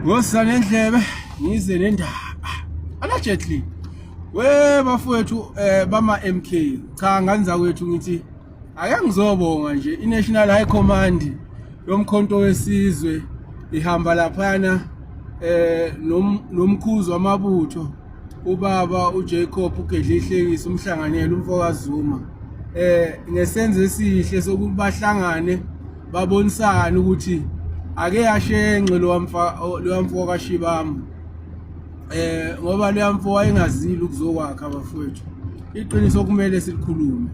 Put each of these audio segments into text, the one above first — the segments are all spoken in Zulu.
Ngosana endlebe ngize nendaba. Allegedly we bafowethu bama MK cha nganza kwethu ngithi ake ngizobonga nje iNational High Command yomkhonto wesizwe ihamba laphana nomkhuzo wamabutho ubaba uJacob uGedlihlekisa umhlanganelo umfokaZuma ngesenzo esihle sokubahlangane babonisana ukuthi ake yashenxe lo mfo kaShibama ngoba lo mfo wayengazili ukuzokwakha abafowethu iqiniso kumele silikhulume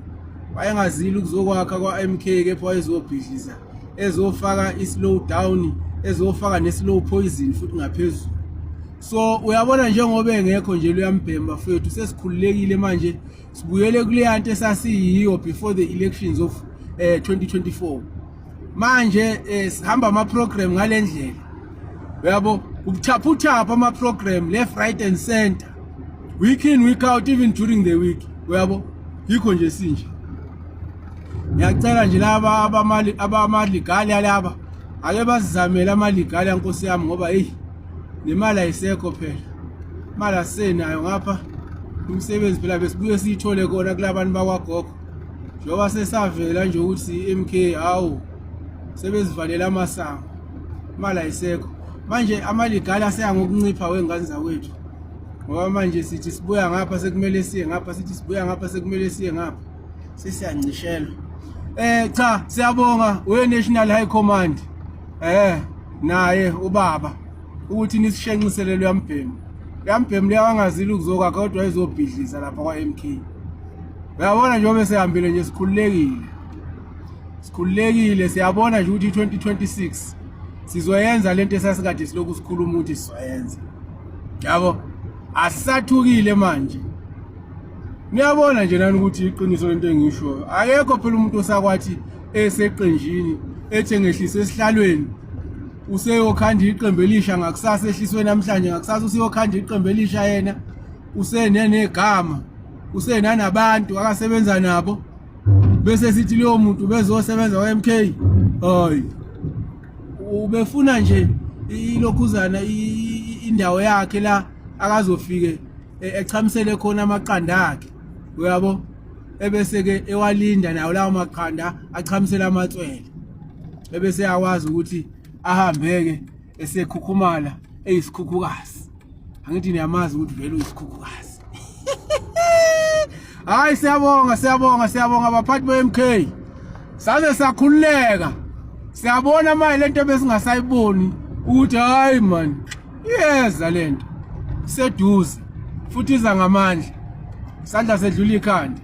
wayengazili ukuzokwakha kwaMK kepha wayezobhidliza ezofaka islow down ezofaka neslow poison futhi ngaphezulu so uyabona njengoba engekho nje luyambhemba bafowethu sesikhululekile manje sibuyele kule yanto esasiyiyo before the elections of 2024 manje sihamba ama program ngalendlela uyabo ubuthaphuthapha ama program left right and center week in week out even during the week uyabo yikho nje sinje ngiyacela nje laba abamaligali laba ake bazizamela amaligali yankosi yami ngoba hey nemali ayisekho phela imali asenayo ngapha umsebenzi phela besibuye siyithole kona kulabantu bakwagogo njoba sesavela nje ukuthi MK hawu sebezivalela amasango imali ayisekho manje amaligali aseya ngokuncipha wengane zawethu ngoba manje sithi sibuya ngapha sekumele siye ngapha sithi sibuya ngapha sekumele siye ngapha sesiyancishelwa cha siyabonga we National High Command naye ubaba ukuthi nisishenxiselele yambhemu leyangazili ukuzoka kodwa izobhidliza lapha kwaMK uyabona nje bese sihambile nje sikhululekile siyabona nje ukuthi 2026 sizoyenza lento esasikade siloku sikhuluma ukuthi sizoyenza yabo asathukile manje niyabona nje nani ukuthi iqiniso lento engisho akekho phela umuntu osakwathi eseqenjini ethe ngehlise esihlalweni useyokhanda iqembu elisha ngakusasa ehliswe namhlanje ngakusasa useyokhanda iqembu elisha yena usenegama usenanabantu akasebenza nabo bese sithi leyo muntu bezosebenza kwaMK hayi ubefuna nje ilokhuzana indawo yakhe la akazofike echamisele khona amaqanda akhe uyabo ebese ke ewalinda nawo lawo maqanda achamisela amatswele ebese yakwazi ukuthi ahambeke esekhukhumala eyisikhukhukazi angithi niyamazi ukuthi vele uyisikhukukazi hayi siyabonga abaphathi beMK saze sakhululeka siyabona manje lento besingasayiboni ukuthi hayi man iyeza lento seduze futhi iza ngamandla isandla sedlula ikhanda